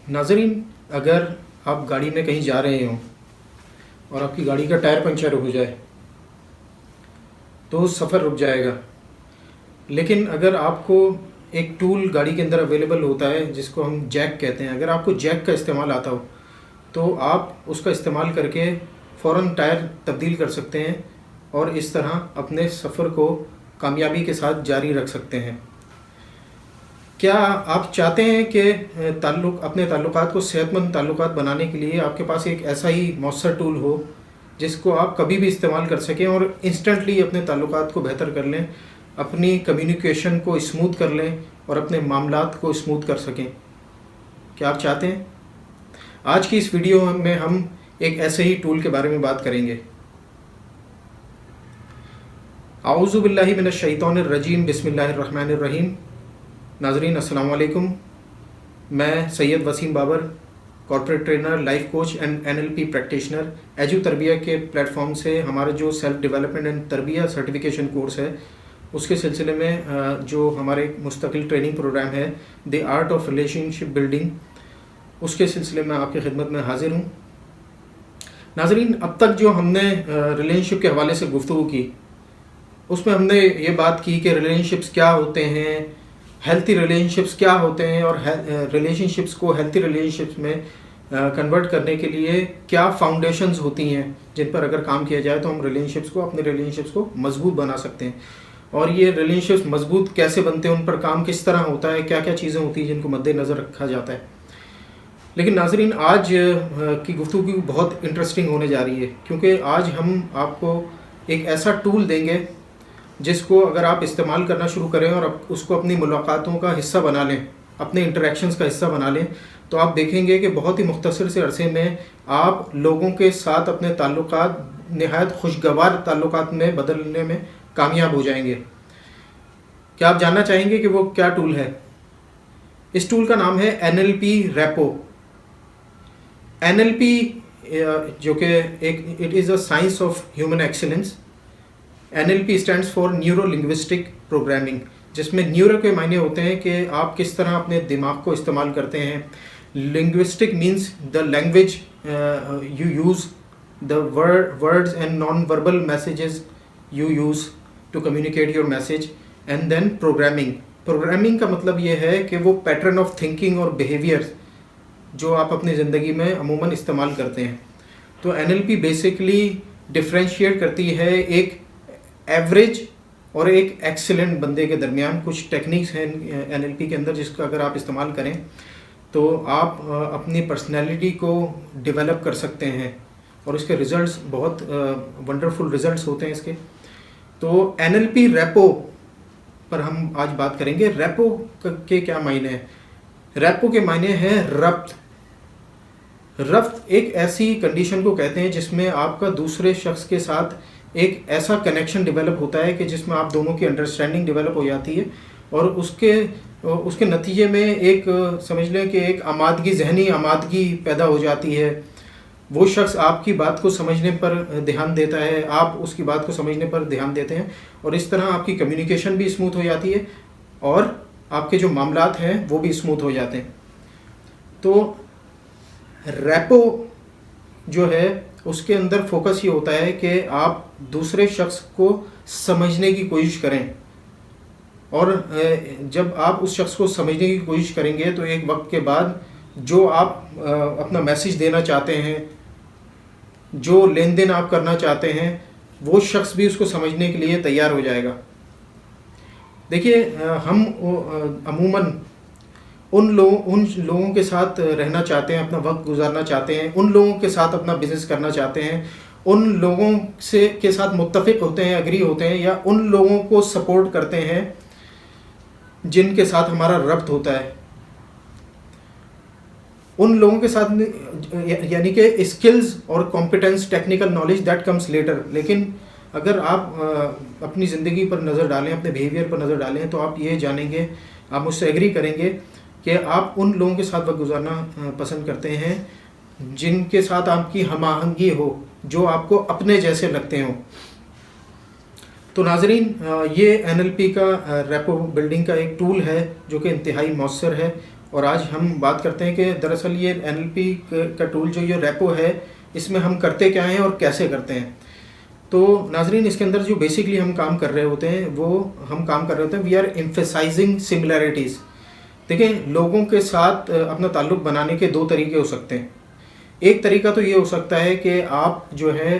ناظرین، اگر آپ گاڑی میں کہیں جا رہے ہوں اور آپ کی گاڑی کا ٹائر پنچر ہو جائے تو سفر رک جائے گا. لیکن اگر آپ کو ایک ٹول گاڑی کے اندر اویلیبل ہوتا ہے جس کو ہم جیک کہتے ہیں، اگر آپ کو جیک کا استعمال آتا ہو تو آپ اس کا استعمال کر کے فوراً ٹائر تبدیل کر سکتے ہیں اور اس طرح اپنے سفر کو کامیابی کے ساتھ جاری رکھ سکتے ہیں. کیا آپ چاہتے ہیں کہ اپنے تعلقات کو صحت مند تعلقات بنانے کے لیے آپ کے پاس ایک ایسا ہی مؤثر ٹول ہو جس کو آپ کبھی بھی استعمال کر سکیں اور انسٹنٹلی اپنے تعلقات کو بہتر کر لیں، اپنی کمیونیکیشن کو اسموتھ کر لیں اور اپنے معاملات کو اسموتھ کر سکیں؟ کیا آپ چاہتے ہیں؟ آج کی اس ویڈیو میں ہم ایک ایسے ہی ٹول کے بارے میں بات کریں گے. اعوذ باللہ من الشیطان الرجیم، بسم اللہ الرحمن الرحیم. ناظرین السلام علیکم. میں Syed Waseem Babar, corporate trainer, life coach and NLP practitioner. Edu Tarbiyah کے پلیٹ فارم سے ہمارا جو self development and Tarbiyah certification course ہے اس کے سلسلے میں جو ہمارے مستقل ٹریننگ پروگرام ہے the art of relationship building, اس کے سلسلے میں آپ کی خدمت میں حاضر ہوں. ناظرین، اب تک جو ہم نے ریلیشن شپ کے حوالے سے گفتگو کی اس میں ہم نے یہ بات کی کہ ریلیشن شپس کیا ہوتے ہیں، ہیلتھی ریلیشن شپس کیا ہوتے ہیں، اور ریلیشن شپس کو ہیلتھی ریلیشن شپس میں کنورٹ کرنے کے لیے کیا فاؤنڈیشنز ہوتی ہیں جن پر اگر کام کیا جائے تو ہم اپنے ریلیشن شپس کو مضبوط بنا سکتے ہیں. اور یہ ریلیشن شپس مضبوط کیسے بنتے ہیں، ان پر کام کس طرح ہوتا ہے، کیا کیا چیزیں ہوتی ہیں جن کو مد نظر رکھا جاتا ہے. لیکن ناظرین، آج کی گفتگو بہت انٹرسٹنگ ہونے جا رہی ہے کیونکہ آج ہم آپ کو ایک ایسا ٹول دیں گے جس کو اگر آپ استعمال کرنا شروع کریں اور اس کو اپنی ملاقاتوں کا حصہ بنا لیں، اپنے انٹریکشنز کا حصہ بنا لیں، تو آپ دیکھیں گے کہ بہت ہی مختصر سے عرصے میں آپ لوگوں کے ساتھ اپنے تعلقات نہایت خوشگوار تعلقات میں بدلنے میں کامیاب ہو جائیں گے. کیا آپ جاننا چاہیں گے کہ وہ کیا ٹول ہے؟ اس ٹول کا نام ہے NLP ریپو. NLP جو کہ it is a science of human excellence. NLP stands for neuro linguistic programming, جس میں نیورو کے معنی ہوتے ہیں کہ آپ کس طرح اپنے دماغ کو استعمال کرتے ہیں. Linguistic means the language you use, the words and non verbal messages you use to communicate your message. And then programming کا مطلب یہ ہے کہ وہ پیٹرن آف تھنکنگ اور بیہیویئر جو آپ اپنی زندگی میں عموماً استعمال کرتے ہیں. تو NLP بیسکلی ڈفرینشیٹ کرتی ہے ایک ایوریج اور ایک ایکسیلنٹ بندے کے درمیان. کچھ ٹیکنیکس ہیں NLP کے اندر جس کا اگر آپ استعمال کریں تو آپ اپنی پرسنالٹی کو ڈیولپ کر سکتے ہیں اور اس کے ریزلٹس بہت ونڈرفل ریزلٹس ہوتے ہیں اس کے. تو NLP ریپو پر ہم آج بات کریں گے. ریپو کے کیا معنی ہیں؟ ریپو کے معنی ہے ربط. ربط ایک ایسی کنڈیشن کو کہتے ہیں جس میں آپ کا دوسرے شخص کے ساتھ ایک ایسا کنیکشن ڈیولپ ہوتا ہے کہ جس میں آپ دونوں کی انڈرسٹینڈنگ ڈیولپ ہو جاتی ہے اور اس کے نتیجے میں ایک سمجھ لیں کہ ایک ذہنی آمادگی پیدا ہو جاتی ہے. وہ شخص آپ کی بات کو سمجھنے پر دھیان دیتا ہے، آپ اس کی بات کو سمجھنے پر دھیان دیتے ہیں اور اس طرح آپ کی کمیونیکیشن بھی اسموتھ ہو جاتی ہے اور آپ کے جو معاملات ہیں وہ بھی اسموتھ ہو جاتے ہیں. تو ریپو جو ہے اس کے اندر فوکس یہ ہوتا ہے کہ آپ دوسرے شخص کو سمجھنے کی کوشش کریں اور جب آپ اس شخص کو سمجھنے کی کوشش کریں گے تو ایک وقت کے بعد جو آپ اپنا میسیج دینا چاہتے ہیں، جو لین دین آپ کرنا چاہتے ہیں، وہ شخص بھی اس کو سمجھنے کے لیے تیار ہو جائے گا. دیکھیے، ہم عموماً ان لوگوں کے ساتھ رہنا چاہتے ہیں، اپنا وقت گزارنا چاہتے ہیں، ان لوگوں کے ساتھ اپنا بزنس کرنا چاہتے ہیں، ان لوگوں کے ساتھ متفق ہوتے ہیں، اگری ہوتے ہیں، یا ان لوگوں کو سپورٹ کرتے ہیں جن کے ساتھ ہمارا ربط ہوتا ہے. ان لوگوں کے ساتھ یعنی کہ اسکلز اور competence, technical knowledge that comes later. لیکن اگر آپ اپنی زندگی پر نظر ڈالیں، اپنے بیہیویئر پر نظر ڈالیں تو آپ یہ جانیں گے، آپ مجھ سے ایگری کریں گے کہ آپ ان لوگوں کے ساتھ وقت گزارنا پسند کرتے ہیں جن کے ساتھ آپ کی ہم آہنگی ہو، جو آپ کو اپنے جیسے لگتے ہوں. تو ناظرین، یہ NLP کا ریپو بلڈنگ کا ایک ٹول ہے جو کہ انتہائی مؤثر ہے اور آج ہم بات کرتے ہیں کہ دراصل یہ NLP کا ٹول جو یہ ریپو ہے اس میں ہم کرتے کیا ہیں اور کیسے کرتے ہیں. تو ناظرین اس کے اندر جو بیسکلی ہم کام کر رہے ہوتے ہیں وہ ہم کام کر رہے ہوتے ہیں وی آر ایمفیسائزنگ سملیرٹیز. دیکھیں لوگوں کے ساتھ اپنا تعلق بنانے کے 2 طریقے ہو سکتے ہیں. ایک طریقہ تو یہ ہو سکتا ہے کہ آپ جو ہے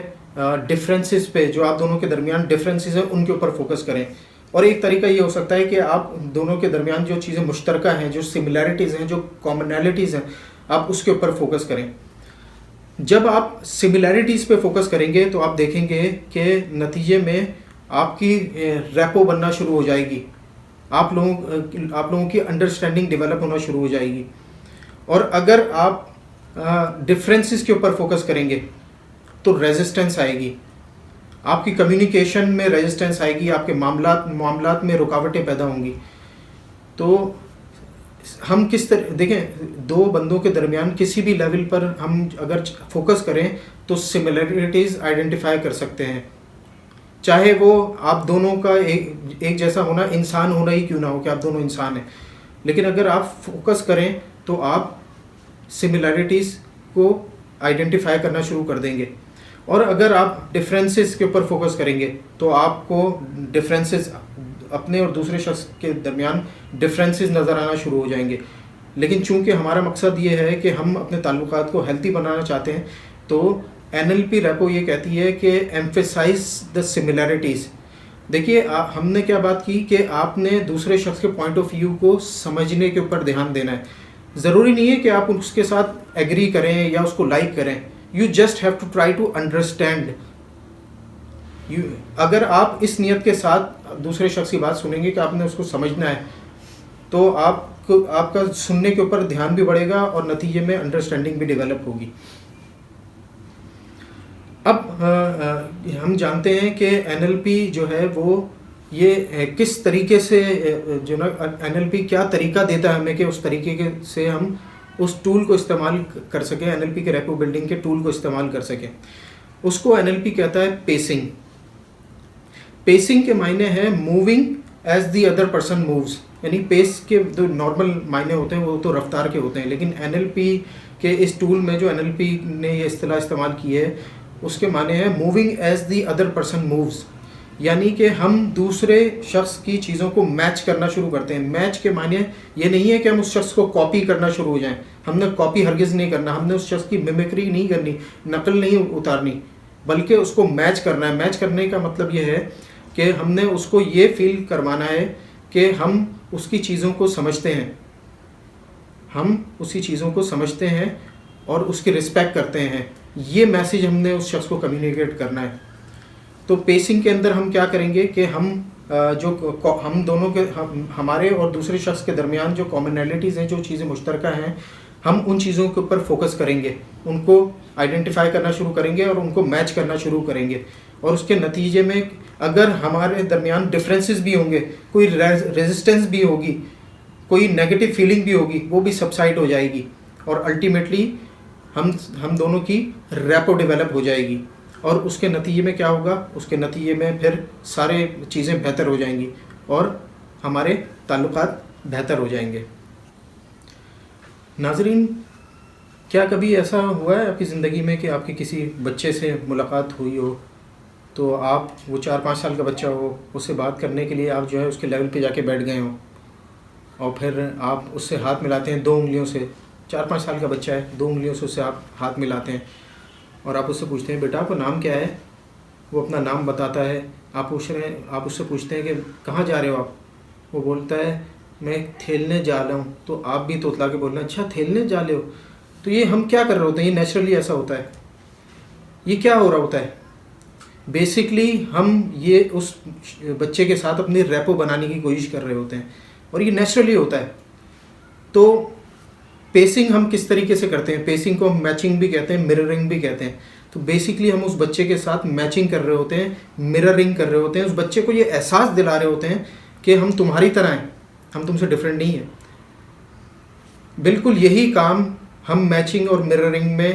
ڈفرینسز پہ جو آپ دونوں کے درمیان ڈفرینسز ہیں ان کے اوپر فوکس کریں. اور ایک طریقہ یہ ہو سکتا ہے کہ آپ دونوں کے درمیان جو چیزیں مشترکہ ہیں, جو سملیرٹیز ہیں, جو کامنالٹیز ہیں, آپ اس کے اوپر فوکس کریں. جب آپ سملیرٹیز پہ فوکس کریں گے تو آپ دیکھیں گے کہ نتیجے میں آپ کی ریپو بننا شروع ہو جائے گی, آپ لوگوں کی انڈرسٹینڈنگ ڈیولپ ہونا شروع ہو جائے گی. اور اگر آپ ڈفرینسز کے اوپر فوکس کریں گے تو ریزسٹنس آئے گی, آپ کی کمیونیکیشن میں ریزسٹنس آئے گی, آپ کے معاملات میں رکاوٹیں پیدا ہوں گی. تو ہم کس طرح دیکھیں 2 بندوں کے درمیان کسی بھی لیول پر ہم اگر فوکس کریں تو سملیرٹیز آئیڈینٹیفائی کر سکتے ہیں, چاہے وہ آپ دونوں کا ایک جیسا ہونا, انسان ہونا ہی کیوں نہ ہو کہ آپ دونوں انسان ہیں. لیکن اگر آپ فوکس کریں تو آپ سملیرٹیز کو آئیڈینٹیفائی کرنا شروع کر دیں گے. اور اگر آپ ڈفرینسز کے اوپر فوکس کریں گے تو آپ کو ڈفرینسز اپنے اور دوسرے شخص کے درمیان ڈفرینسز نظر آنا شروع ہو جائیں گے. لیکن چونکہ ہمارا مقصد یہ ہے کہ ہم اپنے تعلقات کو ہیلتھی بنانا چاہتے ہیں تو NLP ریپو یہ کہتی ہے کہ ایمفیسائز دا سملیرٹیز. دیکھیے ہم نے کیا بات کی کہ آپ نے دوسرے شخص کے پوائنٹ آف ویو کو سمجھنے کے اوپر دھیان دینا ہے. ضروری نہیں ہے کہ آپ اس کے ساتھ ایگری کریں یا اس کو لائک کریں, you just have to try to understand. اگر آپ اس نیت کے ساتھ دوسرے شخص کی بات سنیں گے کہ آپ نے اس کو سمجھنا ہے تو آپ کا سننے کے اوپر دھیان بھی بڑھے گا اور نتیجے میں انڈرسٹینڈنگ بھی ڈیولپ ہوگی. اب ہم جانتے ہیں کہ NLP جو ہے وہ یہ کس طریقے سے جو نا NLP کیا طریقہ دیتا ہے ہمیں کہ اس طریقے سے ہم اس ٹول کو استعمال کر سکیں, NLP کے ریپو بلڈنگ کے ٹول کو استعمال کر سکیں. اس کو NLP کہتا ہے پیسنگ. پیسنگ کے معنی ہے moving as the other person moves. یعنی پیس کے جو نارمل معنی ہوتے ہیں وہ تو رفتار کے ہوتے ہیں, لیکن NLP کے اس ٹول میں جو NLP نے یہ اصطلاح استعمال کی ہے اس کے معنی ہے moving as the other person moves. یعنی کہ ہم دوسرے شخص کی چیزوں کو میچ کرنا شروع کرتے ہیں. میچ کے معنی یہ نہیں ہے کہ ہم اس شخص کو کاپی کرنا شروع ہو جائیں, ہم نے کاپی ہرگز نہیں کرنا, ہم نے اس شخص کی میمکری نہیں کرنی, نقل نہیں اتارنی, بلکہ اس کو میچ کرنا ہے. میچ کرنے کا مطلب یہ ہے کہ ہم نے اس کو یہ فیل کروانا ہے کہ ہم اس کی چیزوں کو سمجھتے ہیں, ہم اسی چیزوں کو سمجھتے ہیں اور اس کی رسپیکٹ کرتے ہیں. یہ میسیج ہم نے اس شخص کو کمیونیکیٹ کرنا ہے. تو پیسنگ کے اندر ہم کیا کریں گے کہ ہم دونوں کے ہمارے اور دوسرے شخص کے درمیان جو کامنالٹیز ہیں, جو چیزیں مشترکہ ہیں, ہم ان چیزوں کے اوپر فوکس کریں گے, ان کو آئیڈینٹیفائی کرنا شروع کریں گے اور ان کو میچ کرنا شروع کریں گے. اور اس کے نتیجے میں اگر ہمارے درمیان ڈفرینسز بھی ہوں گے, کوئی ریزسٹنس بھی ہوگی, کوئی نیگیٹو فیلنگ بھی ہوگی, وہ بھی سبسائڈ ہو جائے گی اور الٹیمیٹلی ہم دونوں کی ریپو ڈیولپ ہو جائے گی. اور اس کے نتیجے میں کیا ہوگا, اس کے نتیجے میں پھر سارے چیزیں بہتر ہو جائیں گی اور ہمارے تعلقات بہتر ہو جائیں گے. ناظرین, کیا کبھی ایسا ہوا ہے آپ کی زندگی میں کہ آپ کی کسی بچے سے ملاقات ہوئی ہو تو آپ وہ 4-5 سال کا بچہ ہو, اس سے بات کرنے کے لیے آپ جو ہے اس کے لیول پہ جا کے بیٹھ گئے ہوں اور پھر آپ اس سے ہاتھ ملاتے ہیں 2 انگلیوں سے, 4-5 سال کا بچہ ہے, 2 انگلیوں سے اس سے آپ ہاتھ ملاتے ہیں اور آپ اس سے پوچھتے ہیں بیٹا آپ کا نام کیا ہے, وہ اپنا نام بتاتا ہے. آپ اس سے پوچھتے ہیں کہ کہاں جا رہے ہو آپ, وہ بولتا ہے میں کھیلنے جا رہا ہوں. تو آپ بھی توتلا کے بولنا اچھا کھیلنے جا رہے ہو. تو یہ ہم کیا کر رہے ہوتے ہیں, یہ نیچرلی ایسا ہوتا ہے. یہ کیا ہو رہا ہوتا ہے, بیسکلی ہم یہ اس بچے کے ساتھ اپنی ریپو بنانے کی کوشش کر رہے ہوتے ہیں اور یہ نیچرلی ہوتا ہے. تو پیسنگ ہم کس طریقے سے کرتے ہیں, پیسنگ کو ہم میچنگ بھی کہتے ہیں, مررنگ بھی کہتے ہیں. تو بیسکلی ہم اس بچے کے ساتھ میچنگ کر رہے ہوتے ہیں, مررنگ کر رہے ہوتے ہیں, اس بچے کو یہ احساس دلا رہے ہوتے ہیں کہ ہم تمہاری طرح ہیں, ہم تم سے ڈفرینٹ نہیں ہیں. بالکل یہی کام ہم میچنگ اور مررنگ میں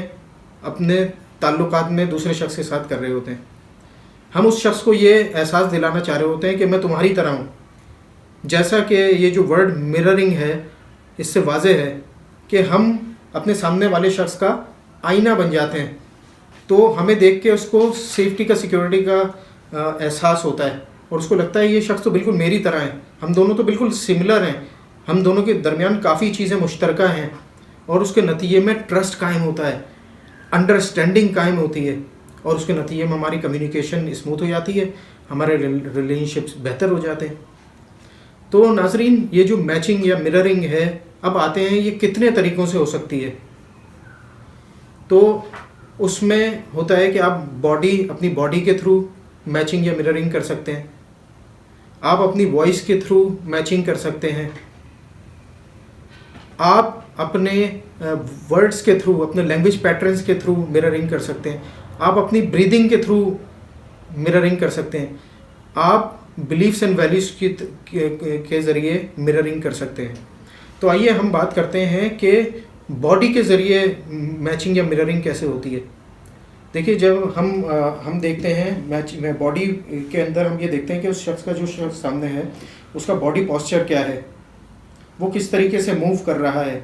اپنے تعلقات میں دوسرے شخص کے ساتھ کر رہے ہوتے ہیں. ہم اس شخص کو یہ احساس دلانا چاہ رہے ہوتے ہیں کہ میں تمہاری طرح ہوں. جیسا کہ یہ جو ورڈ مررنگ ہے اس سے واضح ہے کہ ہم اپنے سامنے والے شخص کا آئینہ بن جاتے ہیں، تو ہمیں دیکھ کے اس کو سیفٹی کا، سیکیورٹی کا احساس ہوتا ہے، اور اس کو لگتا ہے یہ شخص تو بالکل میری طرح ہے، ہم دونوں تو بالکل سملر ہیں، ہم دونوں کے درمیان کافی چیزیں مشترکہ ہیں، اور اس کے نتیجے میں ٹرسٹ قائم ہوتا ہے، انڈرسٹینڈنگ قائم ہوتی ہے، اور اس کے نتیجے میں ہماری کمیونیکیشن اسموتھ ہو جاتی ہے، ہمارے ریلیشن شپس بہتر ہو جاتے ہیں۔ تو ناظرین، یہ جو میچنگ یا مررنگ ہے، اب آتے ہیں یہ کتنے طریقوں سے ہو سکتی ہے۔ تو اس میں ہوتا ہے کہ آپ اپنی باڈی کے تھرو میچنگ یا مررنگ کر سکتے ہیں، آپ اپنی وائس کے تھرو میچنگ کر سکتے ہیں، آپ اپنے ورڈز کے تھرو، اپنے لینگویج پیٹرنز کے تھرو مررنگ کر سکتے ہیں، آپ اپنی بریدنگ کے تھرو مررنگ کر سکتے ہیں، آپ بلیفس اینڈ ویلیوز کے ذریعے مررنگ کر سکتے ہیں۔ تو آئیے ہم بات کرتے ہیں کہ باڈی کے ذریعے میچنگ یا مررنگ کیسے ہوتی ہے۔ دیکھیے، جب ہم دیکھتے ہیں باڈی کے اندر، ہم یہ دیکھتے ہیں کہ اس شخص کا، جو شخص سامنے ہے، اس کا باڈی پوسچر کیا ہے، وہ کس طریقے سے موو کر رہا ہے،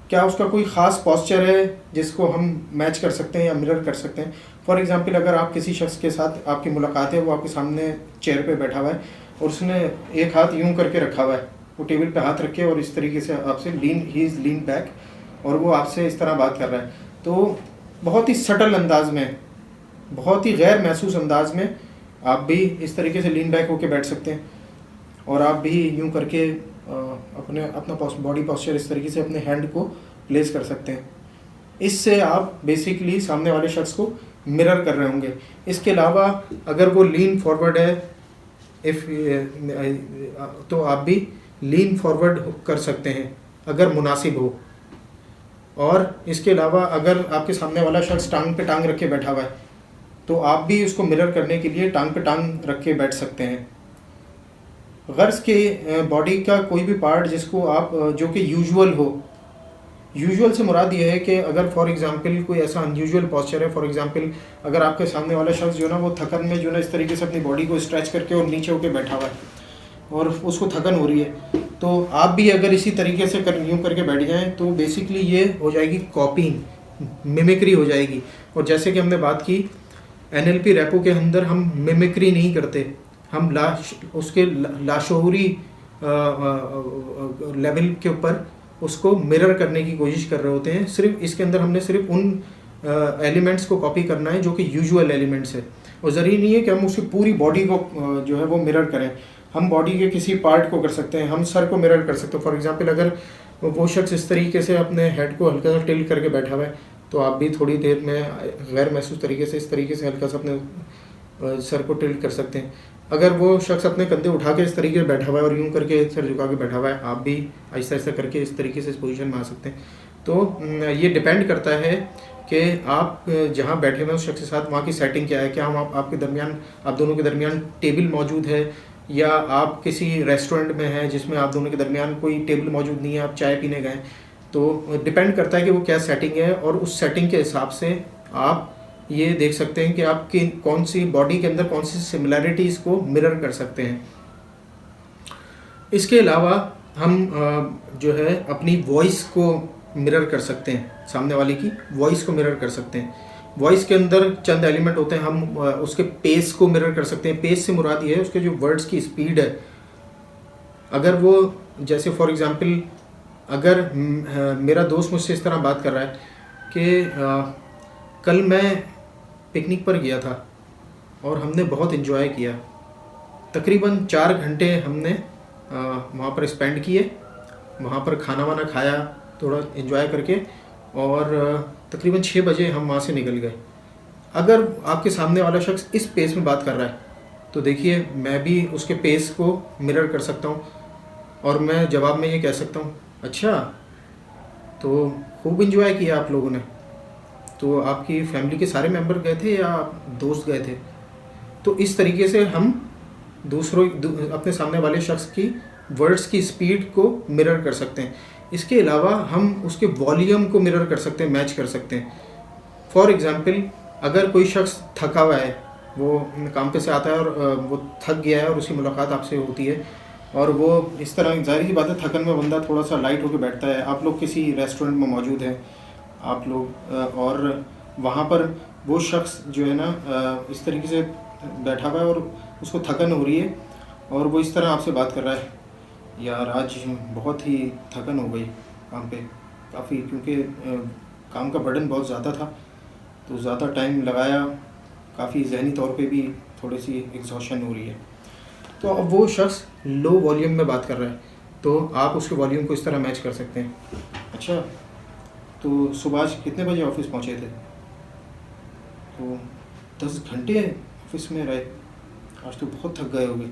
کیا اس کا کوئی خاص پوسچر ہے جس کو ہم میچ کر سکتے ہیں یا مرر کر سکتے ہیں۔ فار ایگزامپل، اگر آپ کسی شخص کے ساتھ آپ کی ملاقات ہے، وہ آپ کے سامنے چیئر پہ بیٹھا ہوا ہے اور اس نے ایک ہاتھ یوں کر کے رکھا ہوا ہے، وہ ٹیبل پہ ہاتھ رکھے اور اس طریقے سے آپ سے ہی از لین بیک، اور وہ آپ سے اس طرح بات کر رہا ہے، تو بہت ہی سٹل انداز میں، بہت ہی غیر محسوس انداز میں آپ بھی اس طریقے سے لین بیک ہو کے بیٹھ سکتے ہیں، اور آپ بھی یوں کر کے اپنا باڈی پوسچر اس طریقے سے اپنے ہینڈ کو پلیس کر سکتے ہیں۔ اس سے آپ بیسیکلی سامنے والے شخص کو مرر کر رہے ہوں گے۔ اس کے علاوہ اگر وہ لین فارورڈ ہے تو آپ بھی لین فارورڈ کر سکتے ہیں اگر مناسب ہو، اور اس کے علاوہ اگر آپ کے سامنے والا شخص ٹانگ پہ ٹانگ رکھ کے بیٹھا ہوا ہے تو آپ بھی اس کو مرر کرنے کے لیے ٹانگ پہ ٹانگ رکھ کے بیٹھ سکتے ہیں۔ غرض کہ باڈی کا کوئی بھی پارٹ جس کو آپ، جو کہ یوزول ہو، یوزول سے مراد یہ ہے کہ اگر فار ایگزامپل کوئی ایسا انیوزول پوسچر ہے، فار ایگزامپل اگر آپ کے سامنے والا شخص جو ہے نا، وہ تھکن میں جو ہے نا اس طریقے سے اپنی باڈی کو اسٹریچ کر کے اور نیچے ہو کے بیٹھا ہوا ہے اور اس کو تھکن ہو رہی ہے، تو آپ بھی اگر اسی طریقے سے یوں کر کے بیٹھ جائیں تو بیسکلی یہ ہو جائے گی کاپینگ، میمکری ہو جائے گی۔ اور جیسے کہ ہم نے بات کی NLP ریپو کے اندر، ہم میمکری نہیں کرتے، ہم اس کے لاشعوری لیول کے اوپر اس کو مرر کرنے کی کوشش کر رہے ہوتے ہیں۔ صرف اس کے اندر ہم نے صرف ان ایلیمنٹس کو کاپی کرنا ہے جو کہ یوزول ایلیمنٹس ہے، اور ضروری نہیں ہے کہ ہم اس کی پوری باڈی کو جو ہے وہ مرر کریں، ہم باڈی کے کسی پارٹ کو کر سکتے ہیں، ہم سر کو مرر کر سکتے ہیں۔ فار ایگزامپل، اگر وہ شخص اس طریقے سے اپنے ہیڈ کو ہلکا سا ٹلٹ کر کے بیٹھا ہوا ہے تو آپ بھی تھوڑی دیر میں غیر محسوس طریقے سے اس طریقے سے ہلکا سا اپنے سر کو ٹلٹ کر سکتے ہیں۔ اگر وہ شخص اپنے کندھے اٹھا کے اس طریقے سے بیٹھا ہوا ہے اور یوں کر کے سر جھکا کے بیٹھا ہوا ہے، آپ بھی آہستہ آہستہ کر کے اس طریقے سے اس پوزیشن میں آ سکتے ہیں۔ تو یہ ڈیپینڈ کرتا ہے کہ آپ جہاں بیٹھے ہوئے ہیں اس شخص کے ساتھ وہاں کی سیٹنگ کیا ہے، کیا ہم آپ کے درمیان، آپ دونوں کے درمیان ٹیبل موجود ہے، یا آپ کسی ریسٹورنٹ میں ہیں جس میں آپ دونوں کے درمیان کوئی ٹیبل موجود نہیں ہے، آپ چائے پینے گئے۔ تو ڈیپینڈ کرتا ہے کہ وہ کیا سیٹنگ ہے، اور اس سیٹنگ کے حساب سے آپ یہ دیکھ سکتے ہیں کہ آپ کی کون سی باڈی کے اندر کون سی سملیرٹیز کو مرر کر سکتے ہیں۔ اس کے علاوہ ہم جو ہے اپنی وائس کو مرر کر سکتے ہیں، سامنے والے کی وائس کو مرر کر سکتے ہیں۔ وائس کے اندر چند ایلیمنٹ ہوتے ہیں، ہم اس کے پیس کو مرر کر سکتے ہیں۔ پیس سے مراد یہ ہے اس کے جو ورڈز کی اسپیڈ ہے، اگر وہ جیسے فار ایگزامپل اگر میرا دوست مجھ سے اس طرح بات کر رہا ہے کہ کل میں پکنک پر گیا تھا اور ہم نے بہت انجوائے کیا، تقریباً 4 گھنٹے ہم نے وہاں پر اسپینڈ کیے، وہاں پر کھانا وانا کھایا تھوڑا انجوائے کر کے، اور تقریباً 6 بجے ہم وہاں سے نکل گئے۔ اگر آپ کے سامنے والا شخص اس پیس میں بات کر رہا ہے تو دیکھیے میں بھی اس کے پیس کو مرر کر سکتا ہوں، اور میں جواب میں یہ کہہ سکتا ہوں، اچھا تو خوب انجوائے کیا آپ لوگوں نے، تو آپ کی فیملی کے سارے ممبر گئے تھے یا دوست گئے تھے؟ تو اس طریقے سے ہم اپنے سامنے والے شخص کی ورڈز کی اسپیڈ کو مرر کر سکتے ہیں۔ اس کے علاوہ ہم اس کے والیوم کو مرر کر سکتے ہیں، میچ کر سکتے ہیں۔ فار ایگزامپل، اگر کوئی شخص تھکا ہوا ہے، وہ کام پہ سے آتا ہے اور وہ تھک گیا ہے اور اس کی ملاقات آپ سے ہوتی ہے، اور وہ اس طرح ظاہر سی بات ہے تھکن میں بندہ تھوڑا سا لائٹ ہو کے بیٹھتا ہے. آپ لوگ کسی ریسٹورنٹ میں موجود ہیں آپ لوگ اور وہاں پر وہ شخص جو ہے نا اس طریقے سے بیٹھا ہوا ہے اور اس کو تھکن ہو رہی ہے اور وہ اس طرح آپ سے بات کر رہا ہے, یار آج بہت ہی تھکن ہو گئی کام پہ کافی, کیونکہ کام کا برڈن بہت زیادہ تھا تو زیادہ ٹائم لگایا, کافی ذہنی طور پہ بھی تھوڑی سی ایگزاشن ہو رہی ہے. تو اب وہ شخص لو والیوم میں بات کر رہا ہے تو آپ اس کے والیوم کو اس طرح میچ کر سکتے ہیں. اچھا تو صبح آج کتنے بجے آفس پہنچے تھے؟ تو 10 گھنٹے آفس میں رہے, آج تو بہت تھک گئے ہوگے.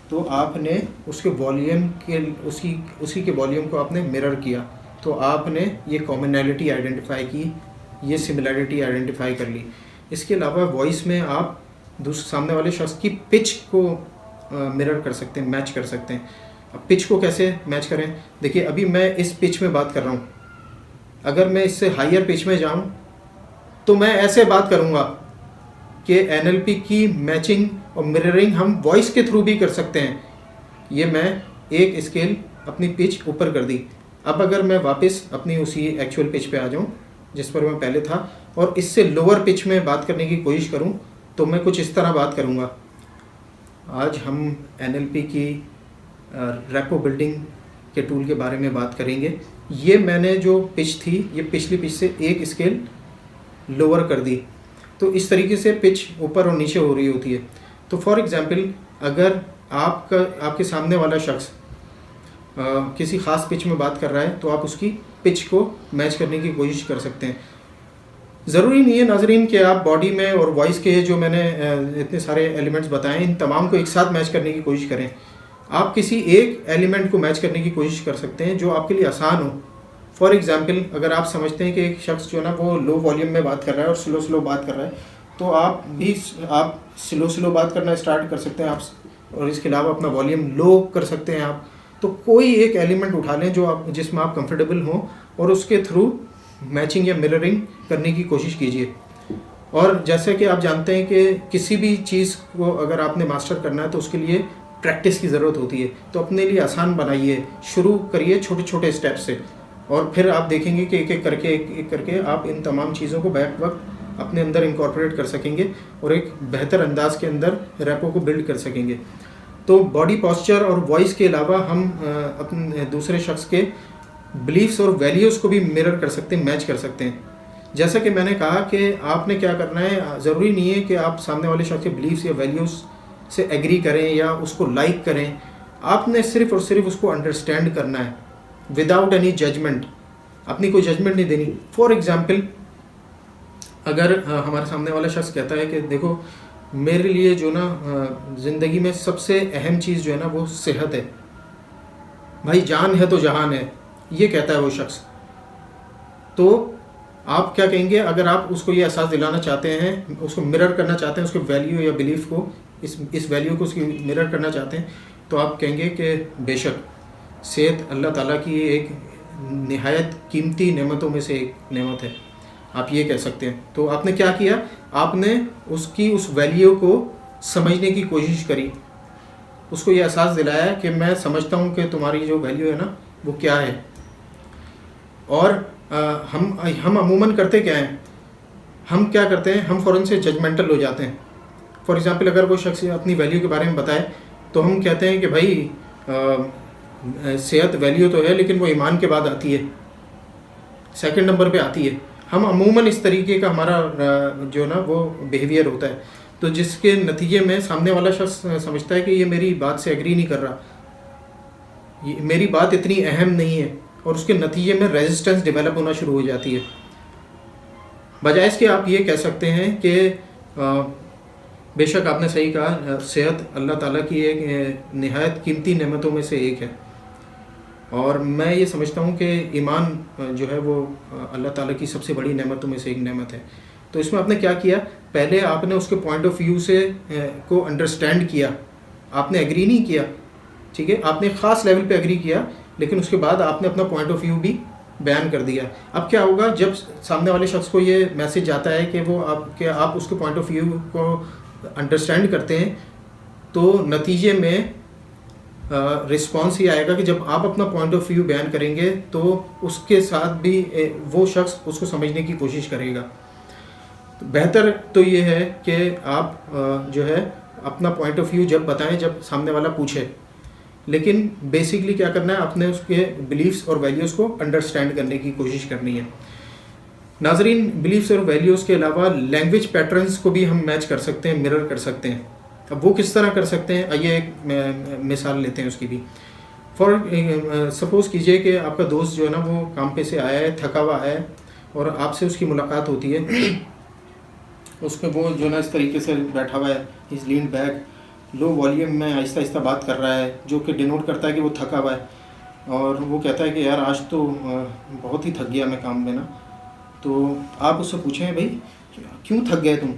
تو آپ نے اس کے والیوم کے اسی کے والیوم کو آپ نے مرر کیا, تو آپ نے یہ کامنالٹی آئیڈینٹیفائی کی, یہ سملیرٹی آئیڈینٹیفائی کر لی. اس کے علاوہ وائس میں آپ سامنے والے شخص کی پچ کو مرر کر سکتے ہیں, میچ کر سکتے ہیں. اب پچ کو کیسے میچ کریں؟ دیکھیے ابھی میں اس پچ میں بات کر رہا ہوں, اگر میں اس سے ہائر پچ میں جاؤں تو میں ایسے بات کروں گا کہ NLP کی میچنگ اور مررنگ ہم وائس کے تھرو بھی کر سکتے ہیں. یہ میں ایک اسکیل اپنی پچ اوپر کر دی. اب اگر میں واپس اپنی اسی ایکچوئل پچ پہ آ جاؤں جس پر میں پہلے تھا اور اس سے لوور پچ میں بات کرنے کی کوشش کروں تو میں کچھ اس طرح بات کروں گا. آج ہم NLP کی ریپو بلڈنگ کے ٹول کے بارے میں بات کریں گے. یہ میں نے جو پچ تھی یہ پچھلی پچ سے ایک اسکیل لوور کر دی. تو اس طریقے سے پچ اوپر اور نیچے ہو رہی ہوتی ہے. تو فار ایگزامپل اگر آپ کے سامنے والا شخص کسی خاص پچ میں بات کر رہا ہے تو آپ اس کی پچ کو میچ کرنے کی کوشش کر سکتے ہیں. ضروری نہیں ہے ناظرین کہ آپ باڈی میں اور وائس کے جو میں نے اتنے سارے ایلیمنٹس بتائے ان تمام کو ایک ساتھ میچ کرنے کی کوشش کریں. آپ کسی ایک ایلیمنٹ کو میچ کرنے کی کوشش کر سکتے ہیں جو آپ کے لیے آسان ہو. فار ایگزامپل اگر آپ سمجھتے ہیں کہ ایک شخص جو ہے نا وہ لو والیوم میں بات کر رہا ہے اور سلو بات کر رہا ہے تو آپ سلو بات کرنا اسٹارٹ کر سکتے ہیں آپ, اور اس کے علاوہ اپنا والیوم لو کر سکتے ہیں آپ. تو کوئی ایک ایلیمنٹ اٹھا لیں جس میں آپ کمفرٹیبل ہوں اور اس کے تھرو میچنگ یا مررنگ کرنے کی کوشش کیجیے. اور جیسے کہ آپ جانتے ہیں کہ کسی بھی چیز کو اگر آپ نے ماسٹر کرنا ہے تو اس کے لیے پریکٹس کی ضرورت ہوتی ہے. تو اپنے لیے آسان بنائیے, شروع کریے چھوٹے چھوٹے اسٹیپ سے اور پھر آپ دیکھیں گے کہ ایک ایک کر کے آپ ان تمام چیزوں کو بیک وقت اپنے اندر انکارپوریٹ کر سکیں گے اور ایک بہتر انداز کے اندر ریپو کو بلڈ کر سکیں گے. تو باڈی پاسچر اور وائس کے علاوہ ہم اپنے دوسرے شخص کے بلیفس اور ویلیوز کو بھی مرر کر سکتے ہیں, میچ کر سکتے ہیں. جیسا کہ میں نے کہا کہ آپ نے کیا کرنا ہے, ضروری نہیں ہے کہ آپ سامنے والے شخص کے بلیفس یا ویلیوز سے ایگری کریں یا اس کو لائک کریں. آپ نے صرف اور صرف اس کو انڈرسٹینڈ کرنا ہے وداؤٹ اینی ججمنٹ. اپنی کوئی ججمنٹ نہیں دینی. فار ایگزامپل اگر ہمارے سامنے والا شخص کہتا ہے کہ دیکھو میرے لیے جو نا زندگی میں سب سے اہم چیز جو ہے نا وہ صحت ہے, بھائی جان ہے تو جہان ہے, یہ کہتا ہے وہ شخص. تو آپ کیا کہیں گے اگر آپ اس کو یہ احساس دلانا چاہتے ہیں, اس کو مرر کرنا چاہتے ہیں, اس کے ویلیو یا بلیف کو اس ویلیو کو اس کی مرر کرنا چاہتے ہیں تو آپ کہیں گے کہ بے شک صحت اللہ تعالیٰ کی ایک نہایت قیمتی نعمتوں میں سے ایک نعمت ہے, آپ یہ کہہ سکتے ہیں. تو آپ نے کیا کیا, آپ نے اس ویلیو کو سمجھنے کی کوشش کری, اس کو یہ احساس دلایا کہ میں سمجھتا ہوں کہ تمہاری جو ویلیو ہے نا وہ کیا ہے. اور ہم عموماً کرتے کیا ہیں, ہم کیا کرتے ہیں, ہم فوراً سے ججمنٹل ہو جاتے ہیں. فار ایگزامپل اگر کوئی شخص اپنی ویلیو کے بارے میں بتائے تو ہم کہتے ہیں کہ بھائی صحت ویلیو تو ہے لیکن وہ ایمان کے بعد آتی ہے, سیکنڈ نمبر پہ آتی ہے. ہم عموماً اس طریقے کا ہمارا جو ہے نا وہ بیہیویئر ہوتا ہے, تو جس کے نتیجے میں سامنے والا شخص سمجھتا ہے کہ یہ میری بات سے ایگری نہیں کر رہا, میری بات اتنی اہم نہیں ہے, اور اس کے نتیجے میں ریزسٹنس ڈیولپ ہونا شروع ہو جاتی ہے. بجائے اس کے آپ یہ کہہ سکتے ہیں کہ بے شک آپ نے صحیح کہا, صحت اللہ تعالیٰ کی ایک نہایت قیمتی نعمتوں میں سے ایک ہے, اور میں یہ سمجھتا ہوں کہ ایمان جو ہے وہ اللہ تعالیٰ کی سب سے بڑی نعمتوں میں سے ایک نعمت ہے. تو اس میں آپ نے کیا کیا, پہلے آپ نے اس کے پوائنٹ آف ویو سے کو انڈرسٹینڈ کیا, آپ نے ایگری نہیں کیا, ٹھیک ہے, آپ نے خاص لیول پہ ایگری کیا لیکن اس کے بعد آپ نے اپنا پوائنٹ آف ویو بھی بیان کر دیا. اب کیا ہوگا جب سامنے والے شخص کو یہ میسج آتا ہے کہ وہ آپ اس کے پوائنٹ آف ویو کو انڈرسٹینڈ کرتے ہیں تو نتیجے میں رسپانس یہ آئے گا کہ جب آپ اپنا پوائنٹ آف ویو بیان کریں گے تو اس کے ساتھ بھی وہ شخص اس کو سمجھنے کی کوشش کرے گا. بہتر تو یہ ہے کہ آپ جو ہے اپنا پوائنٹ آف ویو جب بتائیں جب سامنے والا پوچھے, لیکن بیسکلی کیا کرنا ہے, آپ نے اس کے بلیفس اور ویلیوز کو انڈرسٹینڈ کرنے کی کوشش کرنی ہے. ناظرین, بلیفس اور ویلیوز کے علاوہ لینگویج پیٹرنز کو بھی ہم میچ کر سکتے ہیں, مرر کر سکتے ہیں. اب وہ کس طرح کر سکتے ہیں, آئیے ایک مثال لیتے ہیں اس کی بھی. سپوز کیجئے کہ آپ کا دوست جو ہے نا وہ کام پہ سے آیا ہے, تھکا ہوا ہے, اور آپ سے اس کی ملاقات ہوتی ہے. اس کے وہ جو ہے نا اس طریقے سے بیٹھا ہوا ہے, از لین بیک, لو والیوم میں آہستہ آہستہ بات کر رہا ہے, جو کہ ڈینوٹ کرتا ہے کہ وہ تھکا ہوا ہے. اور وہ کہتا ہے کہ یار آج تو بہت ہی تھک گیا میں کام میں نا. تو آپ اس سے پوچھیں بھائی کیوں تھک گئے تم.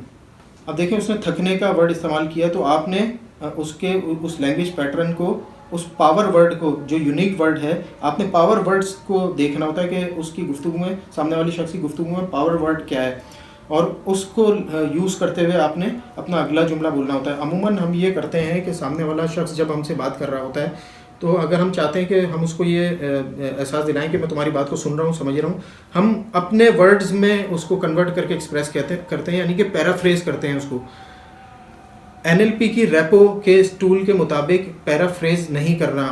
اب دیکھیں اس نے تھکنے کا ورڈ استعمال کیا, تو آپ نے اس لینگویج پیٹرن کو, اس پاور ورڈ کو, جو یونیک ورڈ ہے, آپ نے پاور ورڈز کو دیکھنا ہوتا ہے کہ اس کی گفتگو میں, سامنے والی شخص کی گفتگو میں پاور ورڈ کیا ہے, اور اس کو یوز کرتے ہوئے آپ نے اپنا اگلا جملہ بولنا ہوتا ہے. عموماً ہم یہ کرتے ہیں کہ سامنے والا شخص جب ہم سے بات کر رہا ہوتا ہے تو اگر ہم چاہتے ہیں کہ ہم اس کو یہ احساس دلائیں کہ میں تمہاری بات کو سن رہا ہوں, سمجھ رہا ہوں, ہم اپنے ورڈز میں اس کو کنورٹ کر کے ایکسپریس کرتے ہیں, یعنی کہ پیرافریز کرتے ہیں اس کو. NLP کی ریپو کے ٹول کے مطابق پیرافریز نہیں کرنا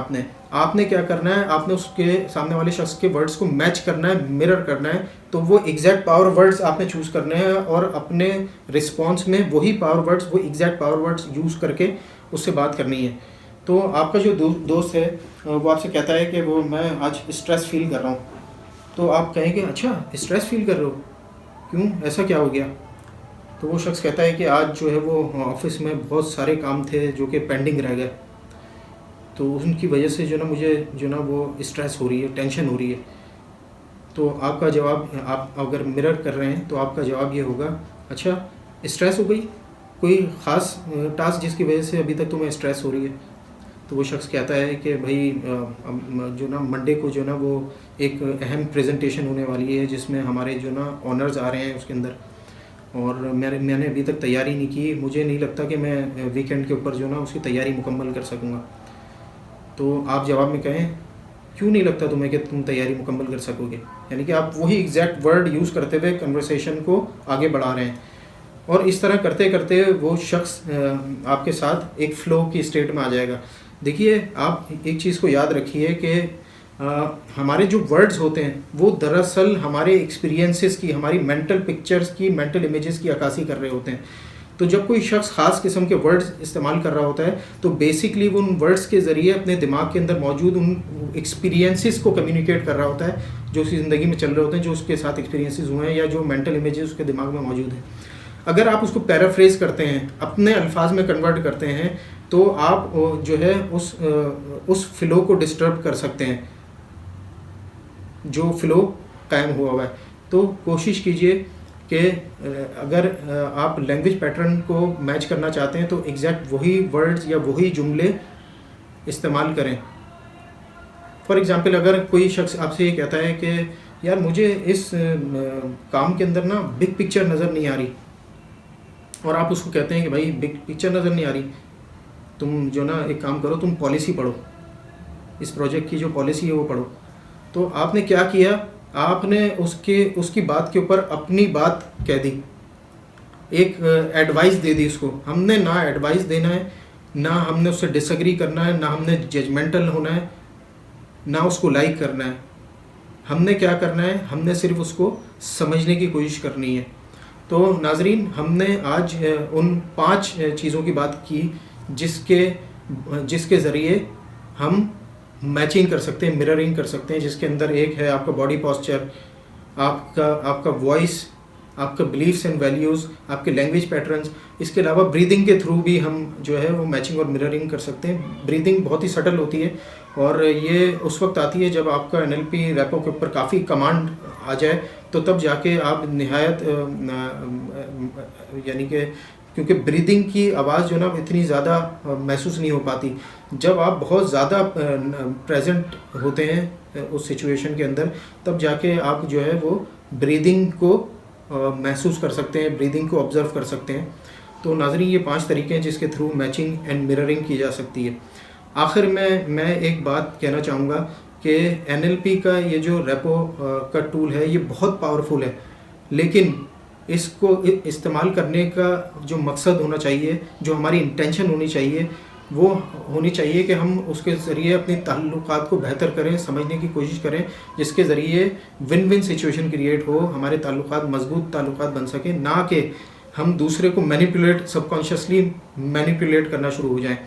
آپ نے کیا کرنا ہے, آپ نے اس کے سامنے والے شخص کے ورڈز کو میچ کرنا ہے, مرر کرنا ہے. تو وہ ایگزیکٹ پاور ورڈز آپ نے چوز کرنے ہیں, اور اپنے رسپانس میں وہی پاور ورڈز, وہ ایگزیکٹ پاور ورڈز یوز کر کے اس سے بات کرنی ہے. تو آپ کا جو دوست ہے وہ آپ سے کہتا ہے کہ وہ میں آج اسٹریس فیل کر رہا ہوں. تو آپ کہیں گے اچھا اسٹریس فیل کر رہے ہو, کیوں, ایسا کیا ہو گیا. تو وہ شخص کہتا ہے کہ آج جو ہے وہ آفس میں بہت سارے کام تھے جو کہ پینڈنگ رہ گئے, تو ان کی وجہ سے جو نا مجھے جو نا وہ اسٹریس ہو رہی ہے, ٹینشن ہو رہی ہے. تو آپ کا جواب, آپ اگر مرر کر رہے ہیں تو آپ کا جواب یہ ہوگا اچھا اسٹریس ہو گئی, کوئی خاص ٹاسک جس کی وجہ سے ابھی تک تمہیں اسٹریس ہو رہی ہے. تو وہ شخص کہتا ہے کہ بھائی جو نا منڈے کو جو نا وہ ایک اہم پریزنٹیشن ہونے والی ہے جس میں ہمارے جو نا آنرز آ رہے ہیں اس کے اندر, اور میں نے ابھی تک تیاری نہیں کی, مجھے نہیں لگتا کہ میں ویکینڈ کے اوپر جو نا اس کی تیاری مکمل کر سکوں گا. تو آپ جواب میں کہیں کیوں نہیں لگتا تمہیں کہ تم تیاری مکمل کر سکو گے, یعنی کہ آپ وہی ایگزیکٹ ورڈ یوز کرتے ہوئے کنورسیشن کو آگے بڑھا رہے ہیں. اور اس طرح کرتے کرتے وہ شخص آپ کے ساتھ ایک فلو کی اسٹیٹ میں آ جائے گا. دیکھیے آپ ایک چیز کو یاد رکھیے کہ ہمارے جو ورڈز ہوتے ہیں وہ دراصل ہمارے ایکسپیرینسز کی, ہماری مینٹل پکچرز کی, مینٹل امیجز کی عکاسی کر رہے ہوتے ہیں. تو جب کوئی شخص خاص قسم کے ورڈز استعمال کر رہا ہوتا ہے تو بیسکلی وہ ان ورڈز کے ذریعے اپنے دماغ کے اندر موجود ان ایکسپیرینسز کو کمیونیکیٹ کر رہا ہوتا ہے جو اس کی زندگی میں چل رہے ہوتے ہیں, جو اس کے ساتھ ایکسپیرینسز ہوئے ہیں یا جو مینٹل امیجز اس کے دماغ میں موجود ہیں. اگر آپ اس کو پیرافریز کرتے ہیں, اپنے الفاظ میں کنورٹ کرتے ہیں, تو آپ جو ہے اس فلو کو ڈسٹرب کر سکتے ہیں جو فلو قائم ہوا ہوا ہے. تو کوشش کیجئے کہ اگر آپ لینگویج پیٹرن کو میچ کرنا چاہتے ہیں تو ایگزیکٹ وہی ورڈز یا وہی جملے استعمال کریں. فار ایگزامپل اگر کوئی شخص آپ سے یہ کہتا ہے کہ یار مجھے اس کام کے اندر نا بگ پکچر نظر نہیں آ رہی, اور آپ اس کو کہتے ہیں کہ بھائی بگ پکچر نظر نہیں آ رہی, تم جو نا ایک کام کرو, تم پالیسی پڑھو, اس پروجیکٹ کی جو پالیسی ہے وہ پڑھو. تو آپ نے کیا کیا, آپ نے اس کی بات کے اوپر اپنی بات کہہ دی, ایک ایڈوائس دے دی اس کو. ہم نے نہ ایڈوائس دینا ہے, نہ ہم نے اس سے ڈس ایگری کرنا ہے, نہ ہم نے ججمنٹل ہونا ہے, نہ اس کو لائک کرنا ہے. ہم نے کیا کرنا ہے, ہم نے صرف اس کو سمجھنے کی کوشش کرنی ہے. تو ناظرین, ہم نے آج ان 5 چیزوں کی بات کی جس کے ذریعے ہم میچنگ کر سکتے ہیں, مررنگ کر سکتے ہیں, جس کے اندر ایک ہے آپ کا باڈی پاسچر, آپ کا وائس, آپ کا بلیفس اینڈ ویلیوز, آپ کے لینگویج پیٹرنز. اس کے علاوہ بریدنگ کے تھرو بھی ہم جو ہے وہ میچنگ اور مررنگ کر سکتے ہیں. بریدنگ بہت ہی سٹل ہوتی ہے, اور یہ اس وقت آتی ہے جب آپ کا NLP ریپو کے اوپر کافی کمانڈ آ جائے, تو تب جا کے آپ نہایت یعنی کہ کیونکہ بریدنگ کی آواز جو نا اتنی زیادہ محسوس نہیں ہو پاتی. جب آپ بہت زیادہ پریزنٹ ہوتے ہیں اس سچویشن کے اندر, تب جا کے آپ جو ہے وہ بریدنگ کو محسوس کر سکتے ہیں, بریدنگ کو آبزرو کر سکتے ہیں. تو ناظرین, یہ 5 طریقے ہیں جس کے تھرو میچنگ اینڈ مررنگ کی جا سکتی ہے. آخر میں ایک بات کہنا چاہوں گا کہ NLP کا یہ جو ریپو کا ٹول ہے یہ بہت پاورفل ہے، لیکن اس کو استعمال کرنے کا جو مقصد ہونا چاہیے، جو ہماری انٹینشن ہونی چاہیے، وہ ہونی چاہیے کہ ہم اس کے ذریعے اپنی تعلقات کو بہتر کریں، سمجھنے کی کوشش کریں، جس کے ذریعے ون ون سچویشن کریٹ ہو، ہمارے تعلقات مضبوط تعلقات بن سکیں، نہ کہ ہم دوسرے کو مینیپولیٹ سب کانشیسلی مینیپولیٹ کرنا شروع ہو جائیں۔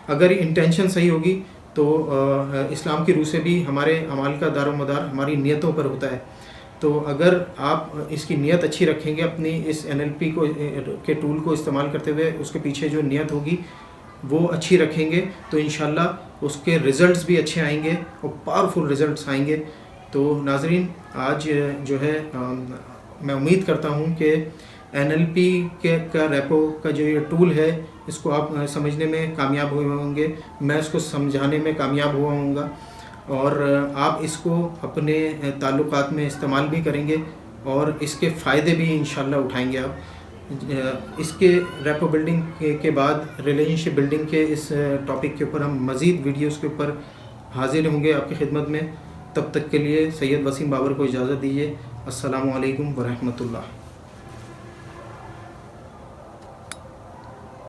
اگر انٹینشن صحیح ہوگی تو اسلام کی روح سے بھی ہمارے اعمال کا دار و مدار ہماری نیتوں پر ہوتا ہے۔ تو اگر آپ اس کی نیت اچھی رکھیں گے، اپنی اس NLP کے ٹول کو استعمال کرتے ہوئے اس کے پیچھے جو نیت ہوگی وہ اچھی رکھیں گے، تو انشاءاللہ اس کے ریزلٹس بھی اچھے آئیں گے اور پاورفل ریزلٹس آئیں گے۔ تو ناظرین، آج جو ہے میں امید کرتا ہوں کہ NLP کا ریپو کا جو یہ ٹول ہے اس کو آپ سمجھنے میں کامیاب ہوئے ہوں گے، میں اس کو سمجھانے میں کامیاب ہوا ہوں گا، اور آپ اس کو اپنے تعلقات میں استعمال بھی کریں گے اور اس کے فائدے بھی انشاءاللہ اٹھائیں گے آپ۔ اس کے ریپو بلڈنگ کے بعد ریلیشن شپ بلڈنگ کے اس ٹاپک کے اوپر ہم مزید ویڈیوز کے اوپر حاضر ہوں گے آپ کی خدمت میں۔ تب تک کے لیے سید وسیم بابر کو اجازت دیجیے۔ السلام علیکم ورحمۃ اللہ۔